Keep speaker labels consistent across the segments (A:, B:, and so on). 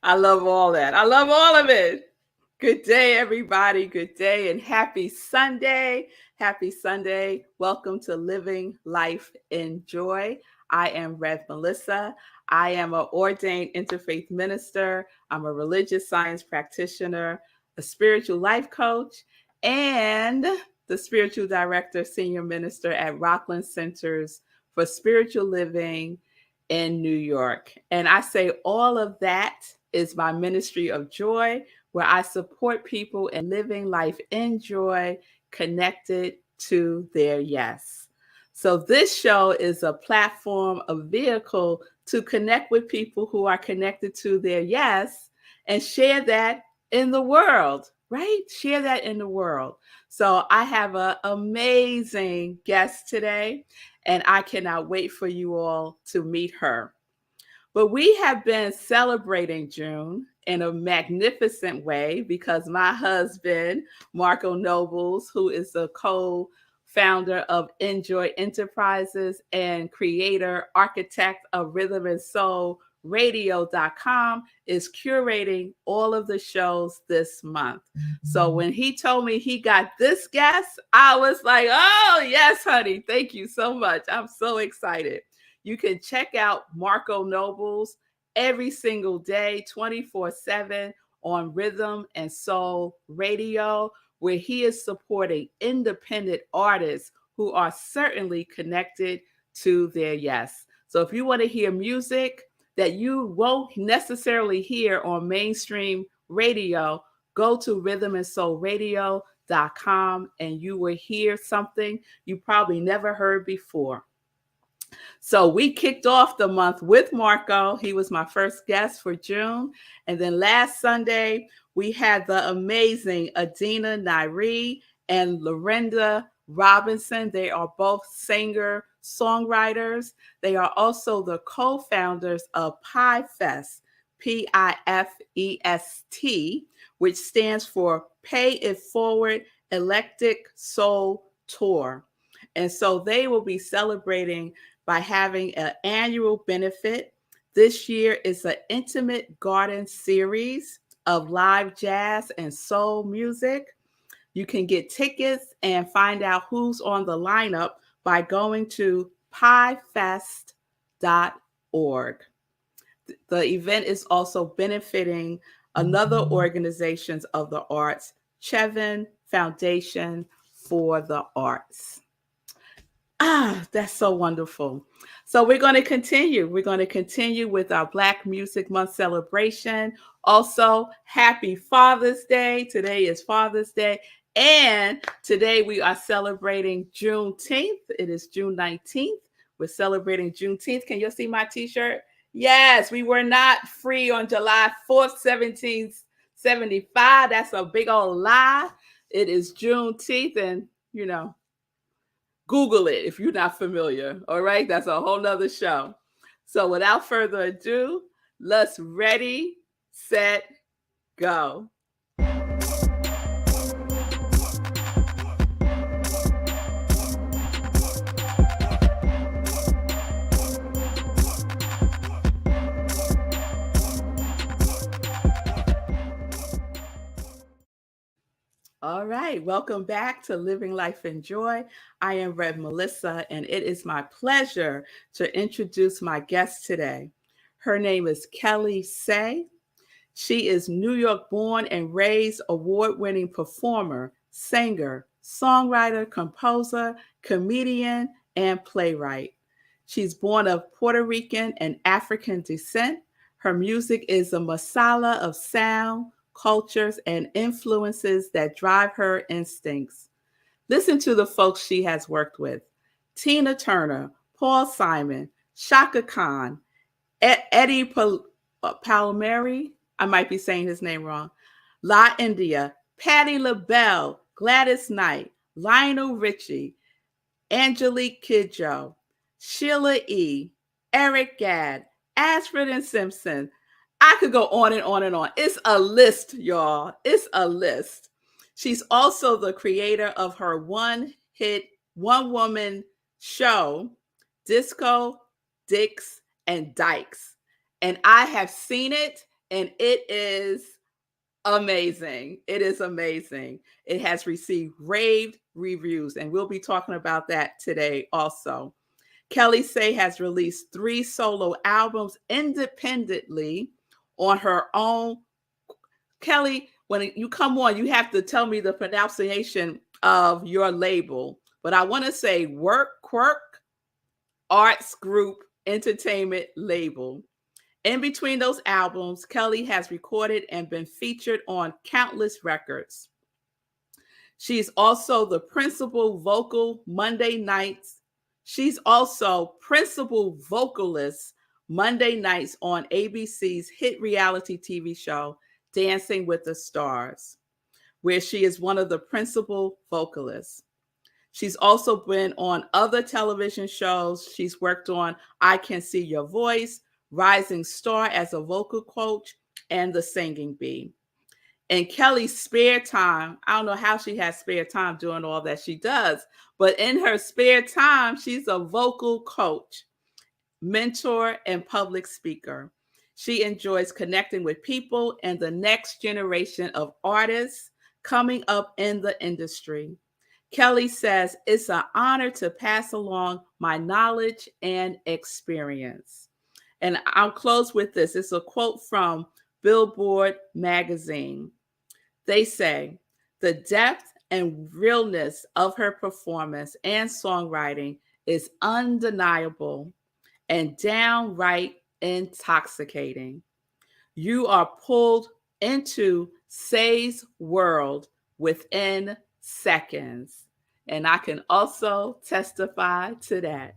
A: I love all that. I love all of it. Good day, everybody. Good day and happy Sunday. Happy Sunday. Welcome to Living Life in Joy. I am Rev Melissa. I am an ordained interfaith minister. I'm a religious science practitioner, a spiritual life coach, and the spiritual director, senior minister at Rockland Centers for Spiritual Living in New York. And I say all of that is my ministry of joy, where I support people in living life in joy, connected to their yes. So this show is a platform, a vehicle to connect with people who are connected to their yes and share that in the world, right? Share that in the world. So I have an amazing guest today, and I cannot wait for you all to meet her. But we have been celebrating June in a magnificent way because my husband, Marco Nobles, who is the co-founder of Enjoy Enterprises and creator, architect of Rhythm and Soul Radio.com, is curating all of the shows this month. So when he told me he got this guest, I was like, oh, yes, honey. Thank you so much. I'm so excited. You can check out Marco Nobles every single day, 24/7 on Rhythm and Soul Radio, where he is supporting independent artists who are certainly connected to their yes. So if you want to hear music that you won't necessarily hear on mainstream radio, go to rhythmandsoulradio.com and you will hear something you probably never heard before. So we kicked off the month with Marco. He was my first guest for June. And then last Sunday, we had the amazing Adina Nairi and Lorenda Robinson. They are both singer-songwriters. They are also the co-founders of Pi Fest, PIFEST, which stands for Pay It Forward Eclectic Soul Tour. And so they will be celebrating by having an annual benefit. This year is an intimate garden series of live jazz and soul music. You can get tickets and find out who's on the lineup by going to pifest.org. The event is also benefiting another organization of the arts, Chevin Foundation for the Arts. That's so wonderful. So we're going to continue. We're going to continue with our Black Music Month celebration. Also, happy Father's Day. Today is Father's Day. And today we are celebrating Juneteenth. It is June 19th. We're celebrating Juneteenth. Can you see my t-shirt? Yes, we were not free on July 4th, 1775. That's a big old lie. It is Juneteenth, and Google it if you're not familiar. All right, that's a whole nother show. So without further ado, let's ready, set, go. All right, welcome back to Living Life in Joy. I am Rev Melissa, and it is my pleasure to introduce my guest today. Her name is KelliSae. She is New York born and raised award-winning performer, singer, songwriter, composer, comedian, and playwright. She's born of Puerto Rican and African descent. Her music is a masala of sound, cultures, and influences that drive her instincts. Listen to the folks she has worked with: Tina Turner, Paul Simon, Shaka Khan, Eddie Palmieri, I might be saying his name wrong, La India, Patti LaBelle, Gladys Knight, Lionel Richie, Angelique Kidjo, Sheila E., Eric Gadd, Ashford and Simpson. I could go on and on and on. It's a list, y'all. It's a list. She's also the creator of her one-hit, one-woman show, Disco, Dicks, and Dykes. And I have seen it, and it is amazing. It is amazing. It has received rave reviews, and we'll be talking about that today also. KelliSae has released 3 solo albums independently on her own. Kelli, when you come on, you have to tell me the pronunciation of your label. But I want to say Quirk Arts Group Entertainment Label. In between those albums, Kelli has recorded and been featured on countless records. She's also the principal vocal Monday nights. She's also principal vocalist Monday nights on ABC's hit reality TV show, Dancing with the Stars, where she is one of the principal vocalists. She's also been on other television shows. She's worked on I Can See Your Voice, Rising Star as a vocal coach, and The Singing Bee. In Kelli's spare time, I don't know how she has spare time doing all that she does, but in her spare time, she's a vocal coach, mentor, and public speaker. She enjoys connecting with people and the next generation of artists coming up in the industry. Kelli says, it's an honor to pass along my knowledge and experience. And I'll close with this. It's a quote from Billboard magazine. They say, the depth and realness of her performance and songwriting is undeniable and downright intoxicating. You are pulled into Sae's world within seconds. And I can also testify to that.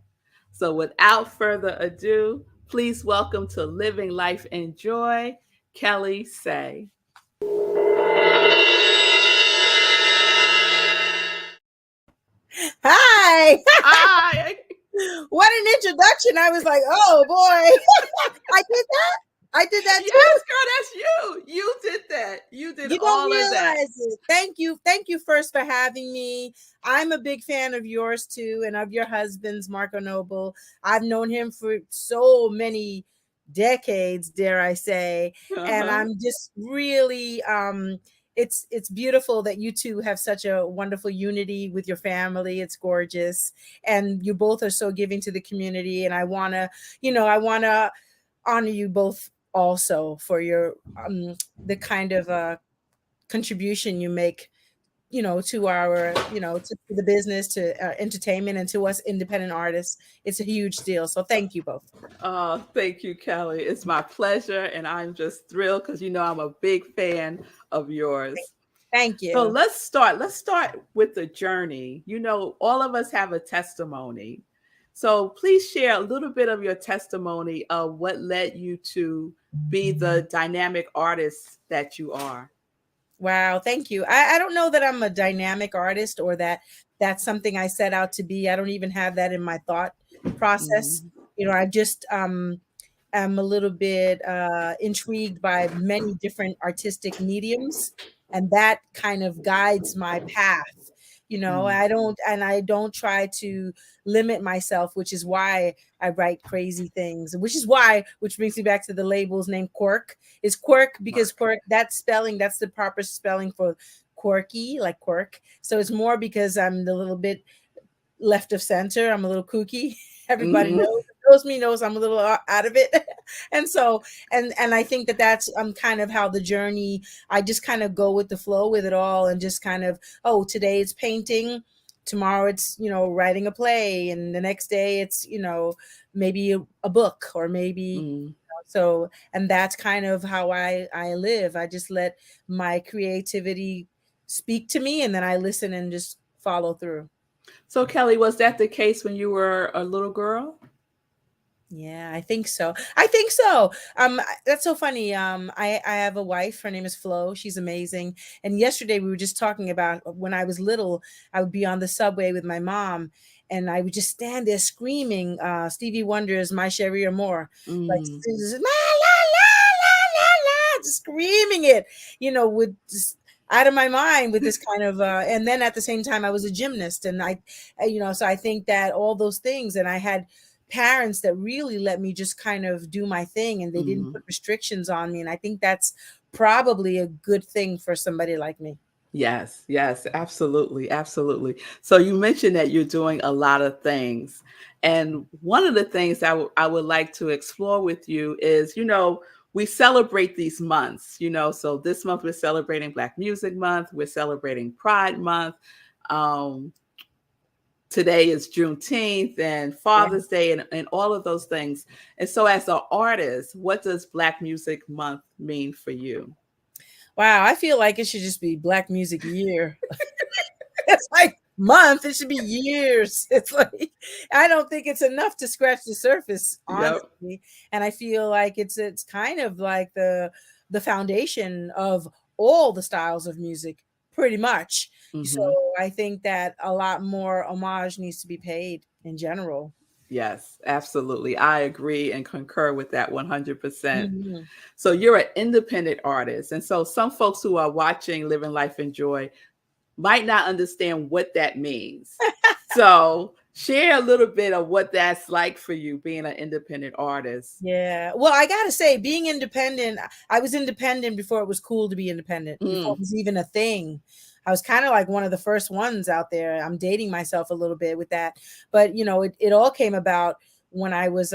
A: So without further ado, please welcome to Living Life in Joy, KelliSae.
B: Hi.
A: Hi.
B: What an introduction. I was like, oh boy. I did that. I did that too.
A: Yes, girl, that's you. You did that. You did
B: You
A: all
B: don't realize
A: of that.
B: it. Thank you. Thank you first for having me. I'm a big fan of yours too, and of your husband's, Marco Noble. I've known him for so many decades, dare I say. And I'm just really it's beautiful that you two have such a wonderful unity with your family. It's gorgeous. And you both are so giving to the community. And I wanna honor you both also for your the kind of contribution you make, to our, to the business, to entertainment, and to us independent artists. It's a huge deal. So thank you both.
A: Oh, thank you, Kelli. It's my pleasure. And I'm just thrilled because I'm a big fan of yours.
B: Thank you.
A: So let's start. Let's start with the journey. All of us have a testimony. So please share a little bit of your testimony of what led you to be the dynamic artist that you are.
B: Wow, thank you. I don't know that I'm a dynamic artist or that that's something I set out to be. I don't even have that in my thought process. I just am a little bit intrigued by many different artistic mediums, and that kind of guides my path. I don't try to limit myself, which is why I write crazy things, which brings me back to the label's name. Quirk is Quirk because Quirk, that's the proper spelling for quirky, like quirk. So it's more because I'm a little bit left of center. I'm a little kooky. Everybody knows me, knows I'm a little out of it. And so, and I think that's kind of how the journey, I just kind of go with the flow with it all, and just kind of, today it's painting, tomorrow it's, writing a play, and the next day it's, maybe a book, or maybe, so, and that's kind of how I live. I just let my creativity speak to me, and then I listen and just follow through.
A: So Kelli, was that the case when you were a little girl?
B: Yeah, I think so. That's so funny. I have a wife. Her name is Flo. She's amazing. And yesterday we were just talking about when I was little, I would be on the subway with my mom, and I would just stand there screaming Stevie Wonder's "My Cherie Amour," like la la la la la la, just screaming it, with just out of my mind with this kind of and then at the same time I was a gymnast, and I so I think that all those things, and I had parents that really let me just kind of do my thing, and they didn't
A: Mhm.
B: put restrictions on me. And I think that's probably a good thing for somebody like me.
A: Yes, yes, absolutely, absolutely. So you mentioned that you're doing a lot of things. And one of the things I would like to explore with you is, we celebrate these months, so this month we're celebrating Black Music Month, we're celebrating Pride Month. Um, Today is Juneteenth and
B: Yeah.
A: Father's Day and all of those things. And so as an artist, what does Black Music Month mean for you?
B: Wow, I feel like it should just be Black Music Year. It's like month, it should be years. It's like I don't think it's enough to scratch the surface,
A: Yep.
B: honestly. And I feel like it's kind of like the foundation of all the styles of music, pretty much. So
A: Hmm.
B: I think that a lot more homage needs to be paid in general.
A: Yes, absolutely. I agree and concur with that 100%.
B: Mhm.
A: So you're an independent artist. And so some folks who are watching Living Life in Joy might not understand what that means. So share a little bit of what that's like for you being an independent artist.
B: Yeah. Well, I gotta say, being independent, I was independent before it was cool to be independent, before
A: Mm,
B: it was even a thing. I was kind of like one of the first ones out there. I'm dating myself a little bit with that. But it all came about when I was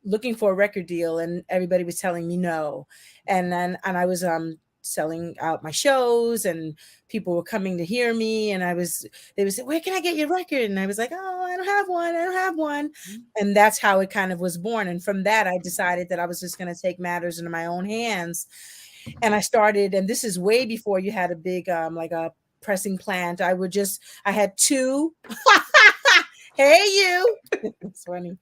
B: looking for a record deal and everybody was telling me no. And I was selling out my shows, and people were coming to hear me, and they would say, "Where can I get your record?" And I was like, "Oh, I don't have one. I don't have one." And that's how it kind of was born. And from that I decided that I was just going to take matters into my own hands. And I started, and this is way before you had a big like a pressing plant. I had two. Hey, you. It's funny.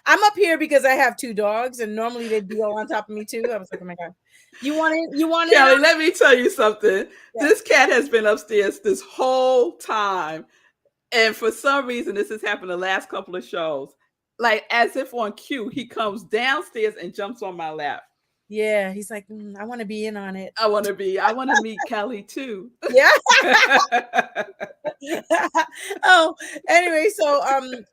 B: I'm up here because I have two dogs, and normally they'd be all on top of me too. I was like, "Oh my god, you want it? You want it?"
A: Kelly, let me tell you something.
B: Yeah.
A: This cat has been upstairs this whole time. And for some reason, this has happened the last couple of shows. Like as if on cue, he comes downstairs and jumps on my lap.
B: Yeah, he's like, I want to be in on it.
A: I want to meet Kelly too.
B: Yeah. Oh, anyway, so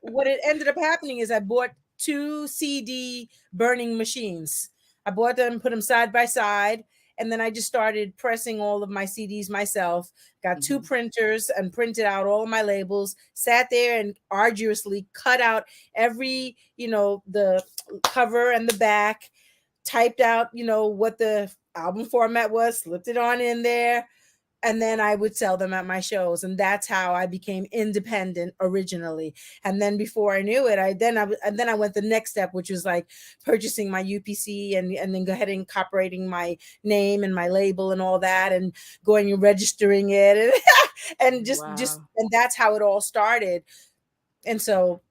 B: what it ended up happening is I bought two CD burning machines. I bought them, put them side by side, and then I just started pressing all of my CDs myself. Got two
A: Mhm.
B: printers and printed out all of my labels. Sat there and arduously cut out every, the cover and the back. Typed out, what the album format was, slipped it on in there, and then I would sell them at my shows. And that's how I became independent originally. And then before I knew it, I went the next step, which was like purchasing my UPC, and then go ahead and incorporating my name and my label and all that, and going and registering it, and, and just
A: Wow.
B: and that's how it all started. And so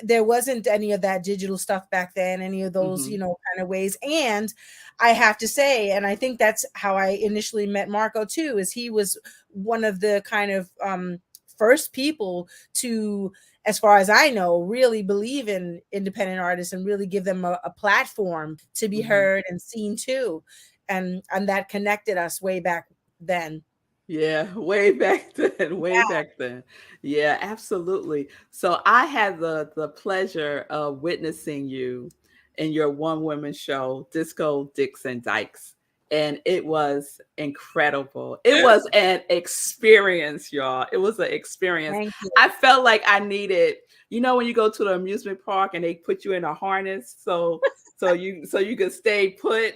B: there wasn't any of that digital stuff back then, any of those,
A: Hmm.
B: kind of ways. And I have to say, and I think that's how I initially met Marco too, is he was one of the kind of first people to, as far as I know, really believe in independent artists and really give them a platform to be
A: Hmm.
B: heard and seen too. And that connected us way back then.
A: Yeah, way back then, way
B: Yeah.
A: back then. Yeah, absolutely. So I had the pleasure of witnessing you in your one woman show, Disco Dixon Dykes. And it was incredible. It was an experience, y'all. It was an experience.
B: Thank you.
A: I felt like I needed, when you go to the amusement park and they put you in a harness so you could stay put,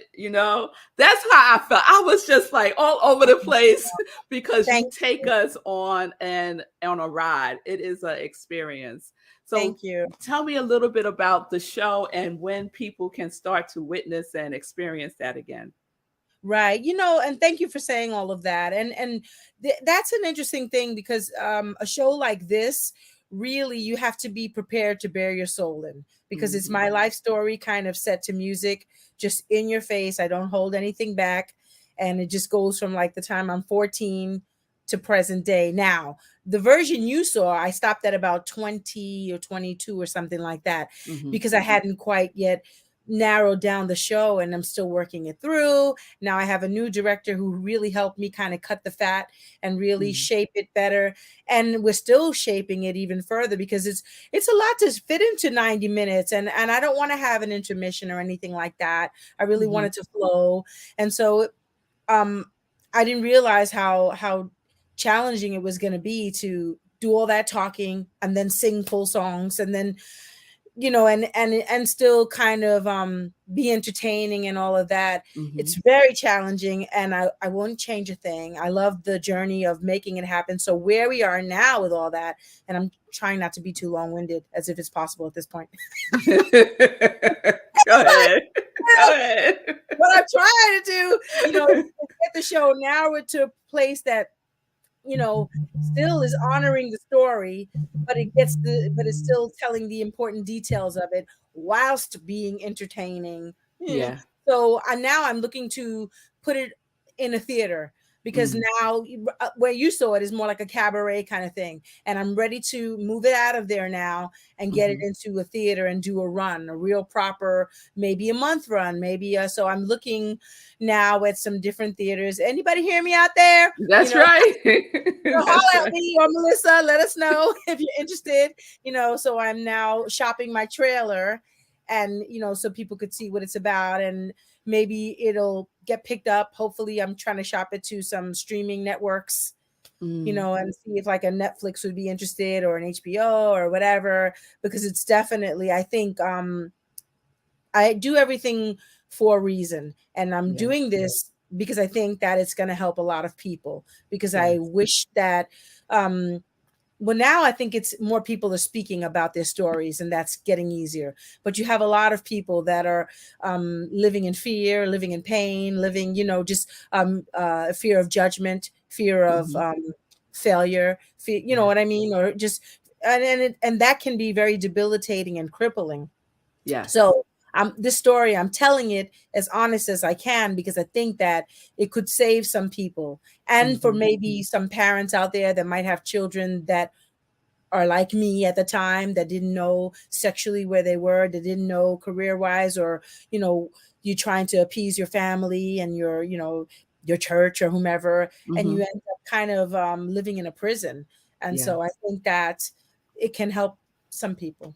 A: that's how I felt. I was just like all over the place because
B: Thank
A: you take
B: you.
A: us on a ride. It is an experience. So
B: Thank you.
A: tell me a little bit about the show and when people can start to witness and experience that again.
B: Right. And thank you for saying all of that. And that's an interesting thing, because a show like this, really you have to be prepared to bare your soul in, because it's
A: Mhm.
B: my life story kind of set to music, just in your face. I don't hold anything back. And it just goes from like the time I'm 14 to present day. Now, the version you saw, I stopped at about 20 or 22 or something like that,
A: Mhm.
B: because I hadn't quite yet narrowed down the show, and I'm still working it through. Now I have a new director who really helped me kind of cut the fat and really
A: Mm.
B: shape it better. And we're still shaping it even further because it's a lot to fit into 90 minutes. And I don't want to have an intermission or anything like that. I really want
A: Mhm.
B: it to flow. And so um I didn't realize how challenging it was going to be to do all that talking and then sing full songs, and then and still kind of be entertaining and all of that. It's
A: Mhm.
B: very challenging, and I won't change a thing. I love the journey of making it happen. So where we are now with all that, and I'm trying not to be too long-winded, as if it's possible at this point.
A: Go
B: But,
A: ahead. Go ahead.
B: what I'm trying to do, is get the show narrow to a place that still is honoring the story, but it's still telling the important details of it whilst being entertaining. Yeah.
A: Yeah.
B: So now I'm looking to put it in a theater, because
A: Mm.
B: now where you saw it is more like a cabaret kind of thing, and I'm ready to move it out of there now and get it
A: Mhm.
B: into a theater and do a run, a real proper, maybe a month run, maybe. So I'm looking now at some different theaters. Anybody hear me out there?
A: That's right. That's
B: Holler at
A: right.
B: me or Melissa. Let us know if you're interested. So I'm now shopping my trailer, and so people could see what it's about, and maybe it'll get picked up. Hopefully, I'm trying to shop it to some streaming networks,
A: Mm.
B: and see if like a Netflix would be interested, or an HBO or whatever, because it's definitely, I think, I do everything for a reason, and I'm
A: Yes.
B: doing this because I think that it's going to help a lot of people, because I
A: Yes.
B: wish that um well, now I think it's more people are speaking about their stories, and that's getting easier. But you have a lot of people that are living in fear, living in pain, living, just fear of judgment, fear of
A: Mhm.
B: failure, fear, you know
A: Yeah.
B: what I mean, or just and that can be very debilitating and crippling.
A: Yes.
B: So this story, I'm telling it as honest as I can, because I think that it could save some people, and for
A: Mhm.
B: maybe some parents out there that might have children that are like me at the time, that didn't know sexually where they were, that didn't know career wise, or you trying to appease your family and your church or whomever, and you
A: Mhm.
B: end up kind of living in a prison. And so I
A: Yes.
B: think that it can help some people.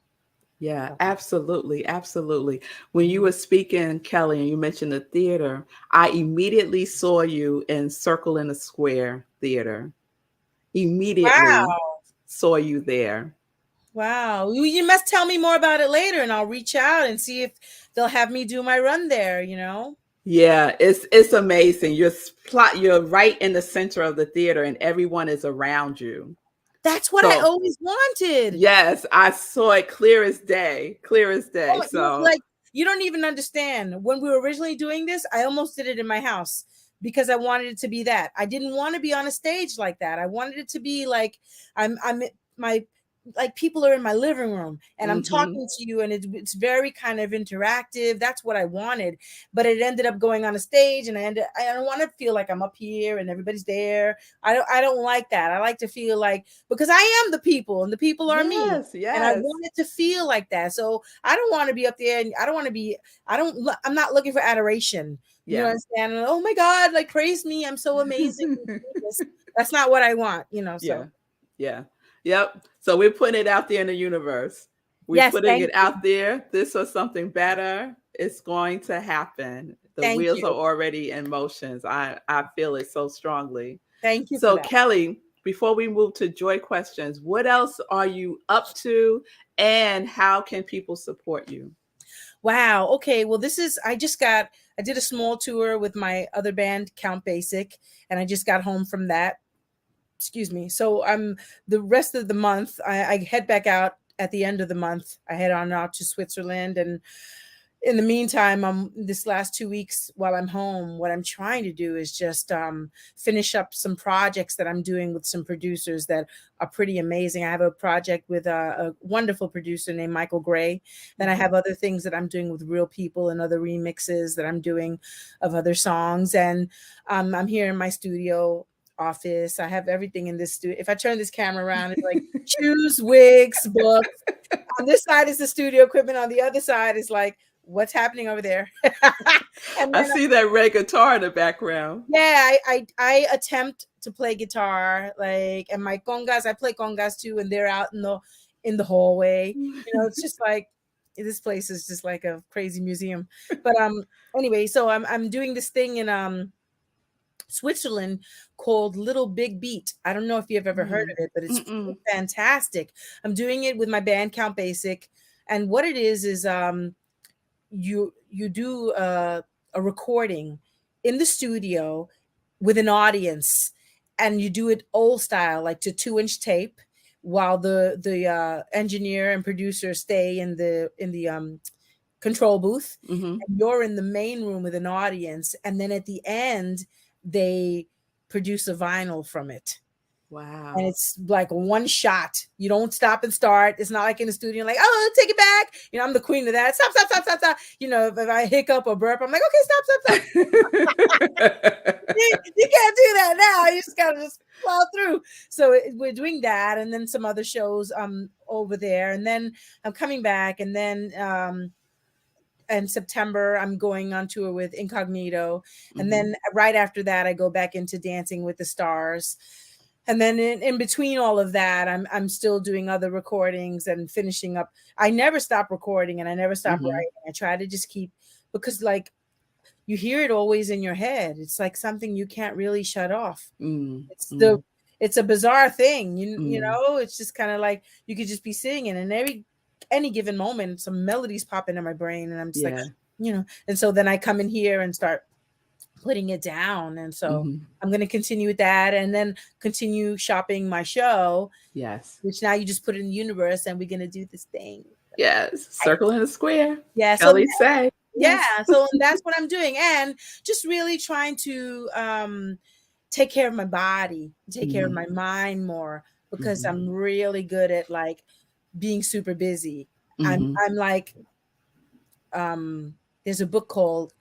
A: Yeah,
B: So,
A: absolutely, absolutely. When you
B: mhm.
A: were speaking, Kelly, and you mentioned the theater, I immediately saw you in Circle in the Square Theater. Immediately
B: Wow.
A: saw you there.
B: Wow. You must tell me more about it later, and I'll reach out and see if they'll have me do my run there.
A: Yeah, it's amazing. You're right in the center of the theater and everyone is around you.
B: That's what I
A: So,
B: always wanted.
A: yes, I saw it clear as day, clear as
B: Oh
A: day.
B: my,
A: So,
B: like, you don't even understand. When we were originally doing this, I almost did it in my house because I wanted it to be that. I didn't want to be on a stage like that. I wanted it to be like I'm my like people are in my living room and I'm
A: mhm.
B: talking to you, and it's very kind of interactive. That's what I wanted. But it ended up going on a stage, and I don't want to feel like I'm up here and everybody's there. I don't like that. I like to feel like, because I am the people and the people are me.
A: Yes,
B: And I
A: yes.
B: want it to feel like that. So I don't want to be up there, and I don't want to be, I'm not looking for adoration. You
A: Yeah.
B: understand? And, oh my God, like praise me. I'm so amazing. That's not what I want.
A: Yeah.
B: So
A: Yeah. Yep. So we're putting it out there in the universe. We're
B: yes,
A: putting
B: thank
A: it
B: you.
A: out there. This was something better. It's going to happen. The
B: Thank
A: wheels are
B: you.
A: already in motions. I feel it so strongly.
B: Thank you for
A: So
B: that.
A: Kelly, before we move to joy questions, what else are you up to and how can people support you?
B: Wow. Okay. Well, I did a small tour with my other band, Count Basic, and I just got home from that. Excuse me. So I'm the rest of the month, I head back out at the end of the month. I head on out to Switzerland, and in the meantime, this last 2 weeks while I'm home, what I'm trying to do is just finish up some projects that I'm doing with some producers that are pretty amazing. I have a project with a wonderful producer named Michael Gray. Then I
A: Mhm.
B: have other things that I'm doing with real people, and other remixes that I'm doing of other songs. And I'm here in my studio office. I have everything in this studio. If I turn this camera around, it's like shoes, wigs, books. On this side is the studio equipment. On the other side is like what's happening over there? And
A: I
B: then
A: see that red guitar in the background.
B: yeah, I attempt to play guitar, like, and my congas, I play congas too, and they're out in the hallway. It's just like this place is just like a crazy museum. But anyway, so I'm doing this thing in Switzerland called Little Big Beat. I don't know if you've ever heard
A: Mm.
B: of it, but it's
A: Mm-mm.
B: fantastic. I'm doing it with my band Count Basic, and what it is you do a recording in the studio with an audience, and you do it old style, like to 2-inch tape, while the engineer and producer stay in the control booth,
A: Mm-hmm.
B: and you're in the main room with an audience, and then at the end they produce a vinyl from it, and
A: Wow.
B: it's like one shot. You don't stop and start. It's not like in the studio, like, oh, take it back. I'm the queen of that. Stop, stop, stop, stop, stop. If I hiccup or burp, I'm like, okay, stop, stop, stop. You can't do that now. You just gotta just plow through. So we're doing that, and then some other shows over there, and then I'm coming back, and then in September, I'm going on tour with Incognito. And
A: Mm-hmm.
B: then right after that, I go back into Dancing with the Stars. And then in between all of that, I'm still doing other recordings and finishing up. I never stop recording and I never stop
A: Mm-hmm.
B: writing. I try to just keep, because like you hear it always in your head. It's like something you can't really shut off. It's the
A: Mm-hmm.
B: it's a bizarre thing.
A: Mm-hmm.
B: It's just kind of like you could just be singing, and any given moment some melodies pop into my brain, and I'm just like,
A: Yeah.
B: and so then I come in here and start putting it down. And so
A: Mm-hmm.
B: I'm going to continue with that, and then continue shopping my show,
A: Yes.
B: which now you just put it in the universe, and we're going to do this thing.
A: Yes. Circle in a square.
B: Yeah. So
A: KelliSae.
B: yeah,
A: Yes.
B: so that's what I'm doing, and just really trying to take care of my body, take care of
A: Mm-hmm.
B: my mind more, because
A: Mm-hmm.
B: I'm really good at like being super busy. I'm
A: Mm-hmm.
B: I'm like there's a book called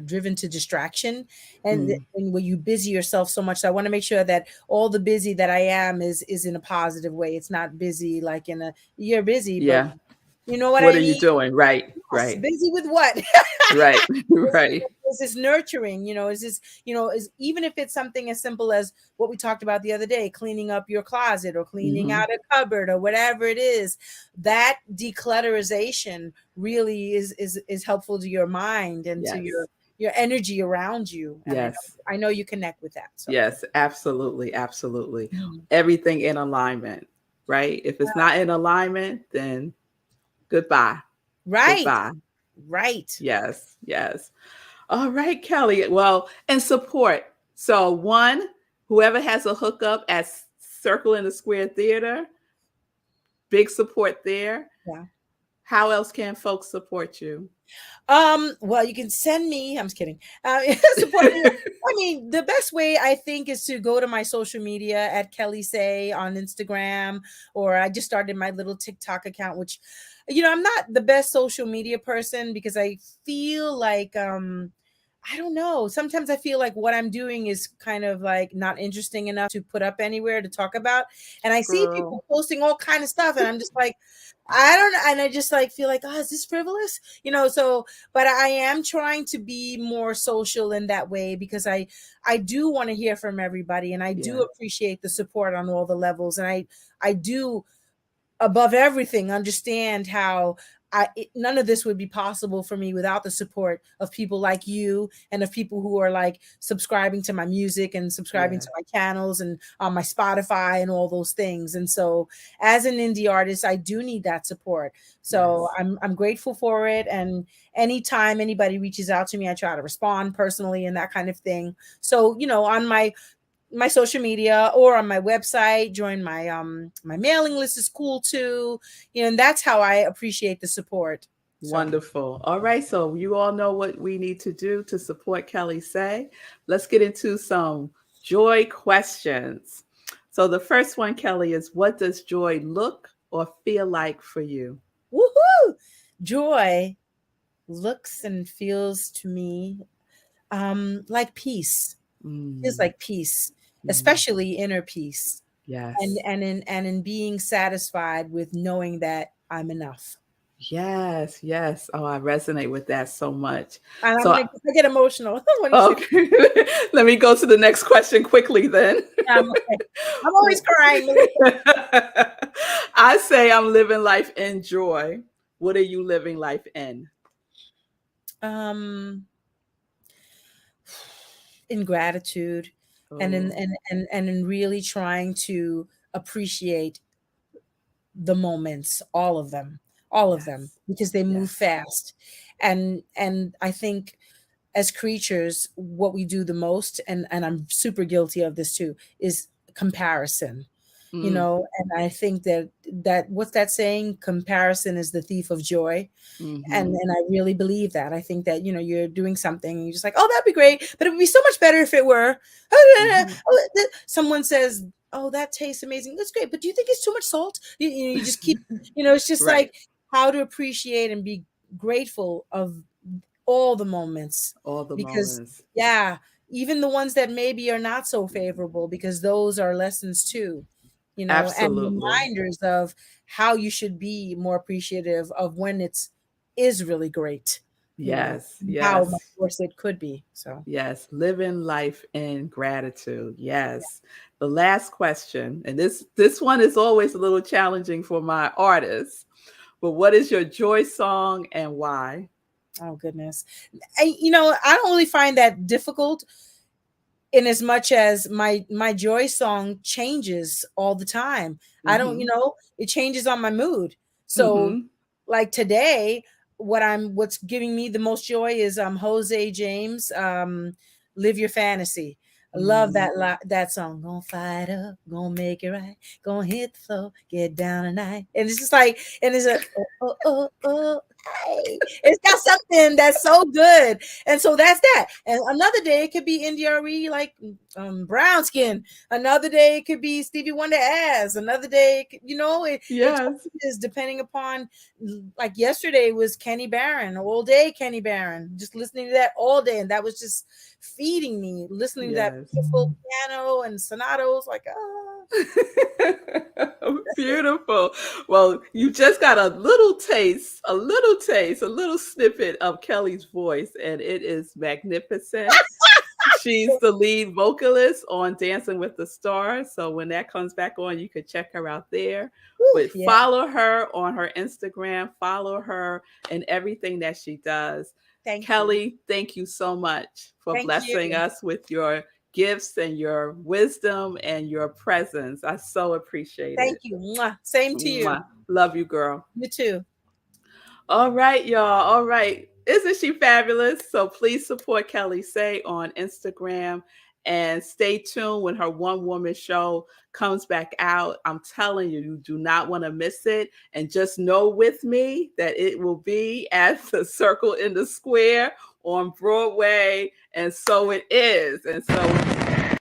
B: Driven to Distraction, and where you busy yourself so much. So I want to make sure that all the busy that I am is in a positive way. It's not busy like in a you're busy, but
A: Yeah.
B: you know what
A: What
B: I
A: are you
B: mean?
A: doing? Right.
B: Yes,
A: Right.
B: busy with what?
A: Right. Right.
B: Is this nurturing? Is this, is even if it's something as simple as what we talked about the other day, cleaning up your closet or cleaning
A: Mm-hmm.
B: out a cupboard or whatever it is, that declutterization really is helpful to your mind and to
A: Yes.
B: your energy around you. And
A: Yes.
B: I know you connect with that. So
A: Yes. Absolutely. Absolutely.
B: Mhm.
A: Everything in alignment. Right. If it's not in alignment, then goodbye.
B: Right,
A: Goodbye.
B: right.
A: Yes. Yes. All right, Kelli. Well, and support. So, one, whoever has a hookup at Circle in the Square Theater, big support there.
B: Yeah.
A: How else can folks support you?
B: Well, you can send me. I'm just kidding. Support me. I mean, the best way I think is to go to my social media at KelliSae on Instagram, or I just started my little TikTok account, which, I'm not the best social media person, because I feel like I don't know. Sometimes I feel like what I'm doing is kind of like not interesting enough to put up anywhere to talk about. And I see
A: Girl.
B: people posting all kind of stuff, and I'm just like, I don't know. And I just like feel like, oh, is this frivolous? So, but I am trying to be more social in that way, because I do want to hear from everybody, and I do
A: Yeah.
B: appreciate the support on all the levels. And I do, above everything, understand how none of this would be possible for me without the support of people like you, and of people who are like subscribing to my music and subscribing
A: Yeah.
B: to my channels and on my Spotify and all those things. And so as an indie artist, I do need that support. So
A: Yes.
B: I'm grateful for it. And anytime anybody reaches out to me, I try to respond personally and that kind of thing. So, on my social media or on my website, join my mailing list is cool too. And that's how I appreciate the support. So
A: Wonderful. All right. So, you all know what we need to do to support KelliSae. Let's get into some joy questions. So, the first one, Kelli, is what does joy look or feel like for you?
B: woohoo! Joy looks and feels to me like peace. Feels
A: Mm,
B: like peace,
A: mm,
B: especially inner peace. and
A: yes.
B: and in being satisfied with knowing that I'm enough.
A: Yes, yes. Oh, I resonate with that so much.
B: And
A: So,
B: I get emotional when you say,
A: okay, let me go to the next question quickly then.
B: okay. I'm always crying, Melissa.
A: I say I'm living life in joy. What are you living life in?
B: Um, in gratitude, and
A: Oh,
B: in really trying to appreciate the moments, all of them,
A: yes,
B: because they move
A: yes.
B: fast. And I think as creatures, what we do the most, and I'm super guilty of this too, is comparison.
A: Mm,
B: And I think that what's that saying? Comparison is the thief of joy.
A: mm-hmm,
B: And I really believe that. I think that, you're doing something and you're just like, oh, that'd be great, but it would be so much better if it were.
A: mm-hmm.
B: Someone says, oh, that tastes amazing. That's great, but do you think it's too much salt? You just keep, it's just
A: Right.
B: like how to appreciate and be grateful of all the moments,
A: All the
B: because
A: moments.
B: yeah, even the ones that maybe are not so favorable, because those are lessons too, and
A: Absolutely.
B: reminders of how you should be more appreciative of when is really great,
A: Yes,
B: and how much
A: yes,
B: worse it could be. So
A: yes. Living life in gratitude. Yes. The last question, and this one is always a little challenging for my artists. But what is your joy song and why?
B: oh goodness, I don't really find that difficult, in as much as my joy song changes all the time. I don't,
A: Mm-hmm.
B: it changes on my mood. So
A: Mm-hmm.
B: like today, what's giving me the most joy is Jose James, Live Your Fantasy. I love
A: Mm.
B: that song. Gonna fight up, gonna make it right, gonna hit the floor, get down tonight. And it's just like, and it's a hey. It's got something that's so good. And so that's that. And another day it could be NDRE, like brown skin. Another day it could be Stevie Wonder ass. Another day, it
A: Yes.
B: totally is, depending upon, like yesterday was Kenny Barron, all day Kenny Barron. Just listening to that all day. And that was just feeding me, listening to that
A: Yes.
B: beautiful piano and sonatos, like, ah.
A: Beautiful. Well, you just got a little taste, a little taste, a little snippet of Kelly's voice, and it is magnificent. She's the lead vocalist on Dancing with the Stars. So when that comes back on, you could check her out there.
B: Whew,
A: But
B: yeah.
A: follow her on her Instagram, follow her in everything that she does.
B: Thank you.
A: Kelly, thank you so much for
B: Thank
A: blessing
B: you.
A: us with your gifts and your wisdom and your presence. I so appreciate
B: Thank
A: it.
B: you. Mwah. Same to you.
A: Mwah. Love you, girl.
B: You too.
A: All right, y'all. All right. Isn't she fabulous? So please support KelliSae on Instagram and stay tuned when her one woman show comes back out. I'm telling you, you do not want to miss it. And just know with me that it will be at the Circle in the Square on Broadway. And so it is. And so,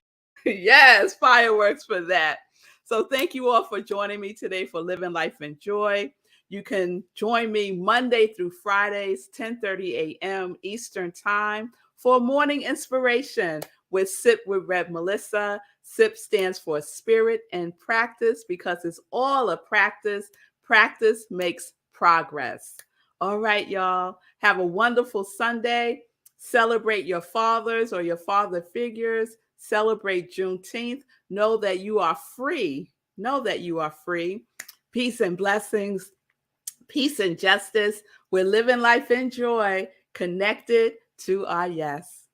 A: yes, fireworks for that. So thank you all for joining me today for Living Life in Joy. You can join me Monday through Fridays, 10:30 a.m. Eastern Time for morning inspiration with Sip with Rev Melissa. SIP stands for Spirit and Practice because it's all a practice. Practice makes progress. All right, y'all. Have a wonderful Sunday. Celebrate your fathers or your father figures. Celebrate Juneteenth. Know that you are free. Know that you are free. Peace and blessings, peace and justice. We're living life in joy, connected to our yes.